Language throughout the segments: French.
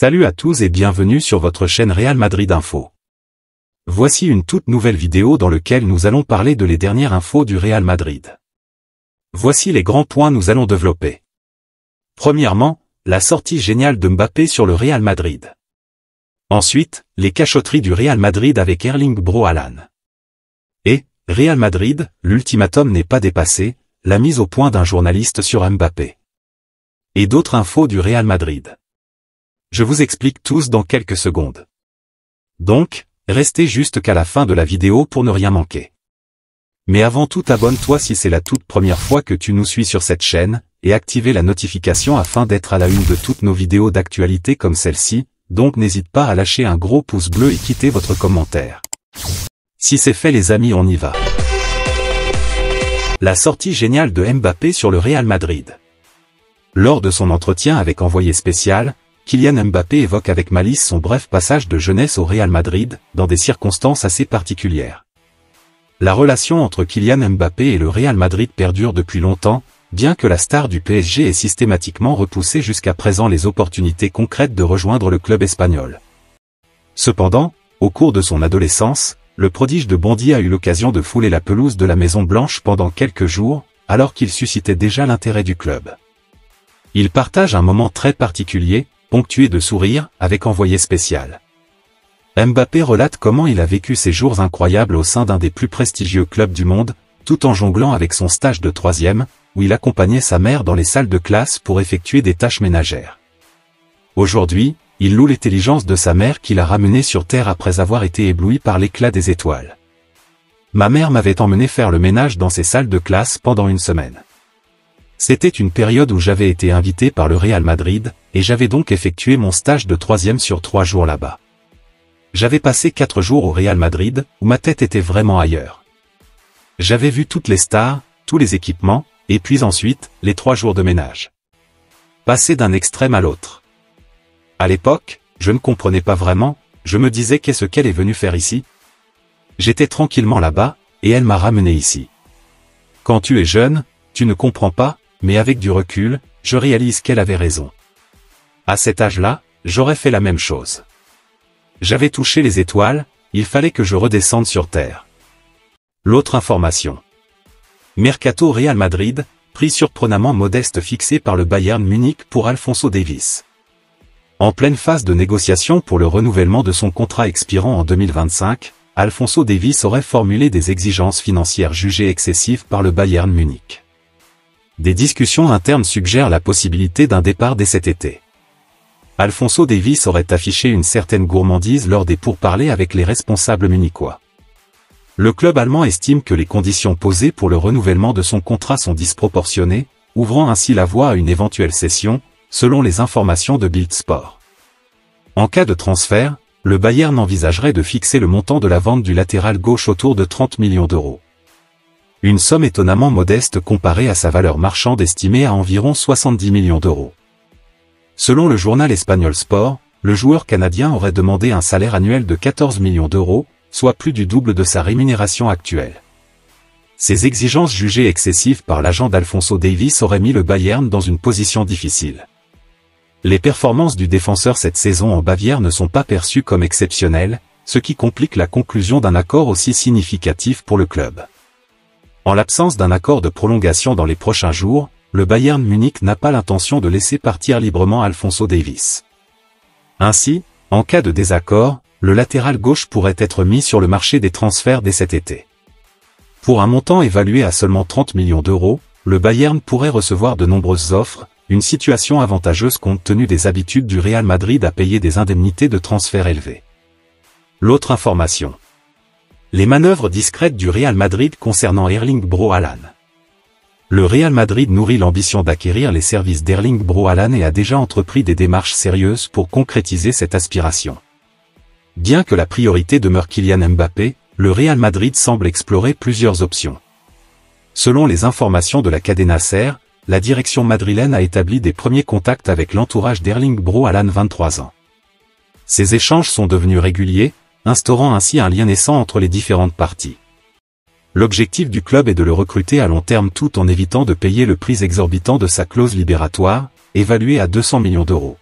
Salut à tous et bienvenue sur votre chaîne Real Madrid Info. Voici une toute nouvelle vidéo dans laquelle nous allons parler de les dernières infos du Real Madrid. Voici les grands points nous allons développer. Premièrement, la sortie géniale de Mbappé sur le Real Madrid. Ensuite, les cachotteries du Real Madrid avec Erling Bro Haaland. Et, Real Madrid, l'ultimatum n'est pas dépassé, la mise au point d'un journaliste sur Mbappé. Et d'autres infos du Real Madrid. Je vous explique tous dans quelques secondes. Donc, restez juste qu'à la fin de la vidéo pour ne rien manquer. Mais avant tout, abonne-toi si c'est la toute première fois que tu nous suis sur cette chaîne, et activez la notification afin d'être à la une de toutes nos vidéos d'actualité comme celle-ci, donc n'hésite pas à lâcher un gros pouce bleu et quitter votre commentaire. Si c'est fait les amis, on y va. La sortie géniale de Mbappé sur le Real Madrid. Lors de son entretien avec Envoyé spécial, Kylian Mbappé évoque avec malice son bref passage de jeunesse au Real Madrid, dans des circonstances assez particulières. La relation entre Kylian Mbappé et le Real Madrid perdure depuis longtemps, bien que la star du PSG ait systématiquement repoussé jusqu'à présent les opportunités concrètes de rejoindre le club espagnol. Cependant, au cours de son adolescence, le prodige de Bondy a eu l'occasion de fouler la pelouse de la Maison Blanche pendant quelques jours, alors qu'il suscitait déjà l'intérêt du club. Il partage un moment très particulier, ponctué de sourires, avec Envoyé spécial. Mbappé relate comment il a vécu ces jours incroyables au sein d'un des plus prestigieux clubs du monde, tout en jonglant avec son stage de 3e, où il accompagnait sa mère dans les salles de classe pour effectuer des tâches ménagères. Aujourd'hui, il loue l'intelligence de sa mère qui l'a ramené sur Terre après avoir été ébloui par l'éclat des étoiles. Ma mère m'avait emmené faire le ménage dans ces salles de classe pendant une semaine. C'était une période où j'avais été invité par le Real Madrid, et j'avais donc effectué mon stage de 3e sur 3 jours là-bas. J'avais passé 4 jours au Real Madrid, où ma tête était vraiment ailleurs. J'avais vu toutes les stars, tous les équipements, et puis ensuite, les 3 jours de ménage. Passer d'un extrême à l'autre. À l'époque, je ne comprenais pas vraiment, je me disais qu'est-ce qu'elle est venue faire ici? J'étais tranquillement là-bas, et elle m'a ramené ici. Quand tu es jeune, tu ne comprends pas, mais avec du recul, je réalise qu'elle avait raison. À cet âge-là, j'aurais fait la même chose. J'avais touché les étoiles, il fallait que je redescende sur Terre. L'autre information. Mercato Real Madrid, prix surprenamment modeste fixé par le Bayern Munich pour Alphonso Davies. En pleine phase de négociation pour le renouvellement de son contrat expirant en 2025, Alphonso Davies aurait formulé des exigences financières jugées excessives par le Bayern Munich. Des discussions internes suggèrent la possibilité d'un départ dès cet été. Alphonso Davies aurait affiché une certaine gourmandise lors des pourparlers avec les responsables munichois. Le club allemand estime que les conditions posées pour le renouvellement de son contrat sont disproportionnées, ouvrant ainsi la voie à une éventuelle cession, selon les informations de Bild Sport. En cas de transfert, le Bayern envisagerait de fixer le montant de la vente du latéral gauche autour de 30 millions d'euros. Une somme étonnamment modeste comparée à sa valeur marchande estimée à environ 70 millions d'euros. Selon le journal espagnol Sport, le joueur canadien aurait demandé un salaire annuel de 14 millions d'euros, soit plus du double de sa rémunération actuelle. Ces exigences jugées excessives par l'agent d'Alphonso Davies auraient mis le Bayern dans une position difficile. Les performances du défenseur cette saison en Bavière ne sont pas perçues comme exceptionnelles, ce qui complique la conclusion d'un accord aussi significatif pour le club. En l'absence d'un accord de prolongation dans les prochains jours, le Bayern Munich n'a pas l'intention de laisser partir librement Alphonso Davies. Ainsi, en cas de désaccord, le latéral gauche pourrait être mis sur le marché des transferts dès cet été. Pour un montant évalué à seulement 30 millions d'euros, le Bayern pourrait recevoir de nombreuses offres, une situation avantageuse compte tenu des habitudes du Real Madrid à payer des indemnités de transfert élevées. L'autre information. Les manœuvres discrètes du Real Madrid concernant Erling Bro Haaland. Le Real Madrid nourrit l'ambition d'acquérir les services d'Erling Bro Haaland et a déjà entrepris des démarches sérieuses pour concrétiser cette aspiration. Bien que la priorité demeure Kylian Mbappé, le Real Madrid semble explorer plusieurs options. Selon les informations de la Cadena Ser, la direction madrilène a établi des premiers contacts avec l'entourage d'Erling Bro Haaland 23 ans. Ces échanges sont devenus réguliers, instaurant ainsi un lien naissant entre les différentes parties. L'objectif du club est de le recruter à long terme tout en évitant de payer le prix exorbitant de sa clause libératoire, évaluée à 200 millions d'euros.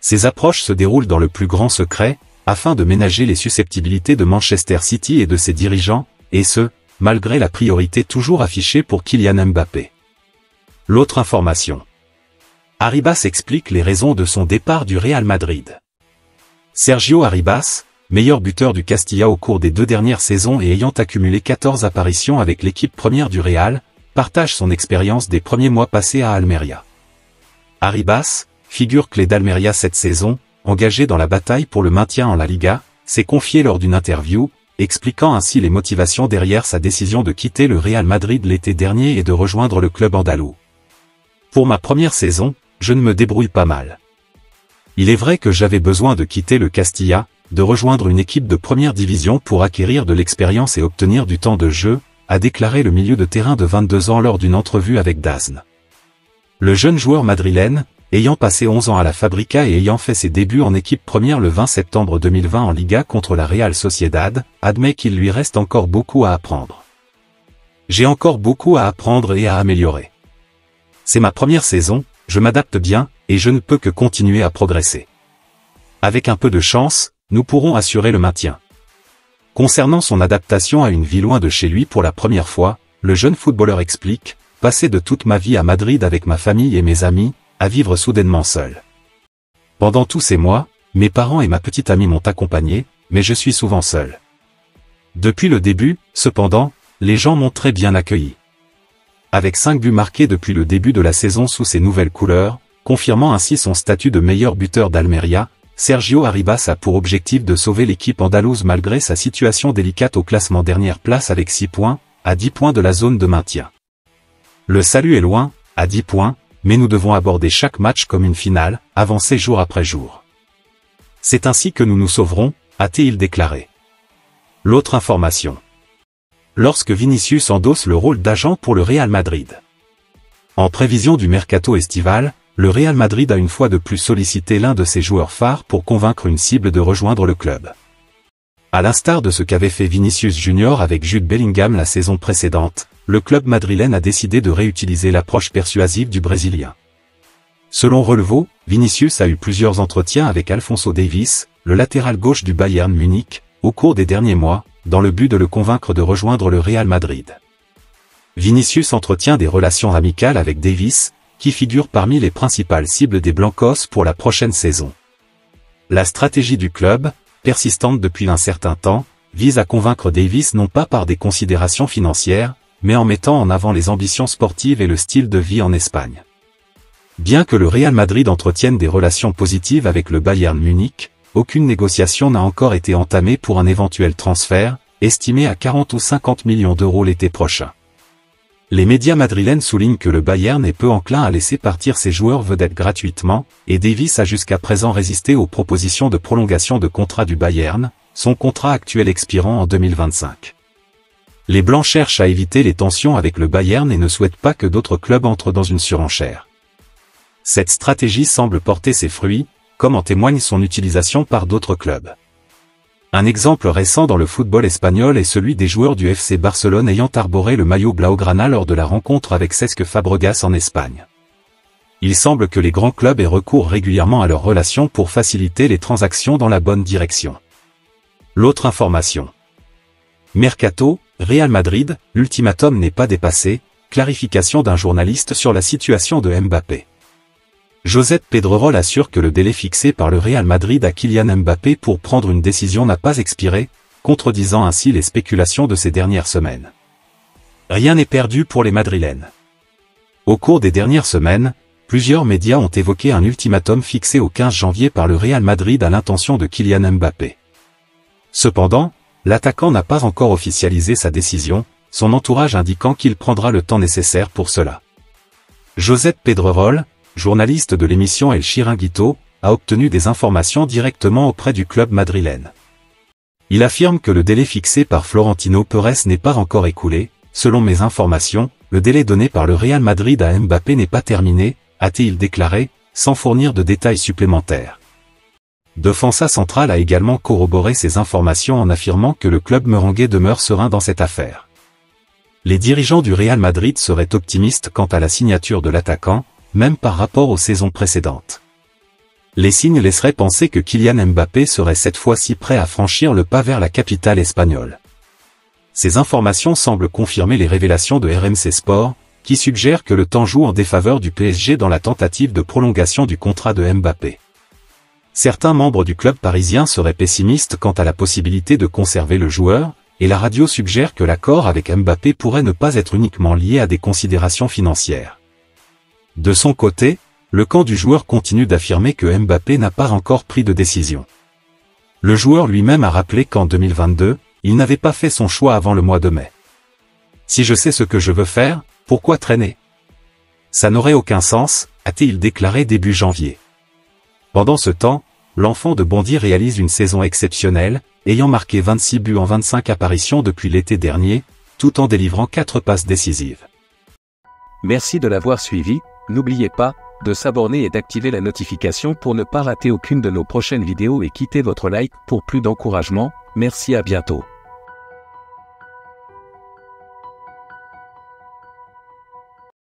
Ces approches se déroulent dans le plus grand secret, afin de ménager les susceptibilités de Manchester City et de ses dirigeants, et ce, malgré la priorité toujours affichée pour Kylian Mbappé. L'autre information. Arribas explique les raisons de son départ du Real Madrid. Sergio Arribas, meilleur buteur du Castilla au cours des 2 dernières saisons et ayant accumulé 14 apparitions avec l'équipe première du Real, partage son expérience des premiers mois passés à Almeria. Arribas, figure clé d'Almeria cette saison, engagé dans la bataille pour le maintien en La Liga, s'est confié lors d'une interview, expliquant ainsi les motivations derrière sa décision de quitter le Real Madrid l'été dernier et de rejoindre le club andalou. Pour ma première saison, je ne me débrouille pas mal. Il est vrai que j'avais besoin de quitter le Castilla, de rejoindre une équipe de première division pour acquérir de l'expérience et obtenir du temps de jeu, a déclaré le milieu de terrain de 22 ans lors d'une entrevue avec DAZN. Le jeune joueur madrilène, ayant passé 11 ans à la Fabrica et ayant fait ses débuts en équipe première le 20 septembre 2020 en Liga contre la Real Sociedad, admet qu'il lui reste encore beaucoup à apprendre. J'ai encore beaucoup à apprendre et à améliorer. C'est ma première saison, je m'adapte bien, et je ne peux que continuer à progresser. Avec un peu de chance, nous pourrons assurer le maintien. Concernant son adaptation à une vie loin de chez lui pour la première fois, le jeune footballeur explique, « Passer de toute ma vie à Madrid avec ma famille et mes amis, à vivre soudainement seul. Pendant tous ces mois, mes parents et ma petite amie m'ont accompagné, mais je suis souvent seul. Depuis le début, cependant, les gens m'ont très bien accueilli. » Avec 5 buts marqués depuis le début de la saison sous ses nouvelles couleurs, confirmant ainsi son statut de meilleur buteur d'Almeria, Sergio Arribas a pour objectif de sauver l'équipe andalouse malgré sa situation délicate au classement dernière place avec 6 points, à 10 points de la zone de maintien. Le salut est loin, à 10 points, mais nous devons aborder chaque match comme une finale, avancer jour après jour. C'est ainsi que nous nous sauverons, a-t-il déclaré. L'autre information. Lorsque Vinicius endosse le rôle d'agent pour le Real Madrid. En prévision du mercato estival, le Real Madrid a une fois de plus sollicité l'un de ses joueurs phares pour convaincre une cible de rejoindre le club. À l'instar de ce qu'avait fait Vinicius Junior avec Jude Bellingham la saison précédente, le club madrilène a décidé de réutiliser l'approche persuasive du Brésilien. Selon Relevo, Vinicius a eu plusieurs entretiens avec Alphonso Davies, le latéral gauche du Bayern Munich, au cours des derniers mois, dans le but de le convaincre de rejoindre le Real Madrid. Vinicius entretient des relations amicales avec Davies, qui figure parmi les principales cibles des Blancos pour la prochaine saison. La stratégie du club, persistante depuis un certain temps, vise à convaincre Davies non pas par des considérations financières, mais en mettant en avant les ambitions sportives et le style de vie en Espagne. Bien que le Real Madrid entretienne des relations positives avec le Bayern Munich, aucune négociation n'a encore été entamée pour un éventuel transfert, estimé à 40 ou 50 millions d'euros l'été prochain. Les médias madrilènes soulignent que le Bayern est peu enclin à laisser partir ses joueurs vedettes gratuitement, et Davies a jusqu'à présent résisté aux propositions de prolongation de contrat du Bayern, son contrat actuel expirant en 2025. Les Blancs cherchent à éviter les tensions avec le Bayern et ne souhaitent pas que d'autres clubs entrent dans une surenchère. Cette stratégie semble porter ses fruits, comme en témoigne son utilisation par d'autres clubs. Un exemple récent dans le football espagnol est celui des joueurs du FC Barcelone ayant arboré le maillot blaugrana lors de la rencontre avec Cesc Fabregas en Espagne. Il semble que les grands clubs aient recours régulièrement à leurs relations pour faciliter les transactions dans la bonne direction. L'autre information. Mercato, Real Madrid, l'ultimatum n'est pas dépassé, clarification d'un journaliste sur la situation de Mbappé. Josep Pedrerol assure que le délai fixé par le Real Madrid à Kylian Mbappé pour prendre une décision n'a pas expiré, contredisant ainsi les spéculations de ces dernières semaines. Rien n'est perdu pour les Madrilènes. Au cours des dernières semaines, plusieurs médias ont évoqué un ultimatum fixé au 15 janvier par le Real Madrid à l'intention de Kylian Mbappé. Cependant, l'attaquant n'a pas encore officialisé sa décision, son entourage indiquant qu'il prendra le temps nécessaire pour cela. Josep Pedrerol, journaliste de l'émission El Chiringuito, a obtenu des informations directement auprès du club madrilène. Il affirme que le délai fixé par Florentino Pérez n'est pas encore écoulé. Selon mes informations, le délai donné par le Real Madrid à Mbappé n'est pas terminé, a-t-il déclaré, sans fournir de détails supplémentaires. Defensa Central a également corroboré ces informations en affirmant que le club merengue demeure serein dans cette affaire. Les dirigeants du Real Madrid seraient optimistes quant à la signature de l'attaquant, même par rapport aux saisons précédentes. Les signes laisseraient penser que Kylian Mbappé serait cette fois-ci prêt à franchir le pas vers la capitale espagnole. Ces informations semblent confirmer les révélations de RMC Sport, qui suggèrent que le temps joue en défaveur du PSG dans la tentative de prolongation du contrat de Mbappé. Certains membres du club parisien seraient pessimistes quant à la possibilité de conserver le joueur, et la radio suggère que l'accord avec Mbappé pourrait ne pas être uniquement lié à des considérations financières. De son côté, le camp du joueur continue d'affirmer que Mbappé n'a pas encore pris de décision. Le joueur lui-même a rappelé qu'en 2022, il n'avait pas fait son choix avant le mois de mai. Si je sais ce que je veux faire, pourquoi traîner? Ça n'aurait aucun sens, a-t-il déclaré début janvier. Pendant ce temps, l'enfant de Bondy réalise une saison exceptionnelle, ayant marqué 26 buts en 25 apparitions depuis l'été dernier, tout en délivrant 4 passes décisives. Merci de l'avoir suivi, n'oubliez pas de s'abonner et d'activer la notification pour ne pas rater aucune de nos prochaines vidéos et quittez votre like pour plus d'encouragement. Merci, à bientôt.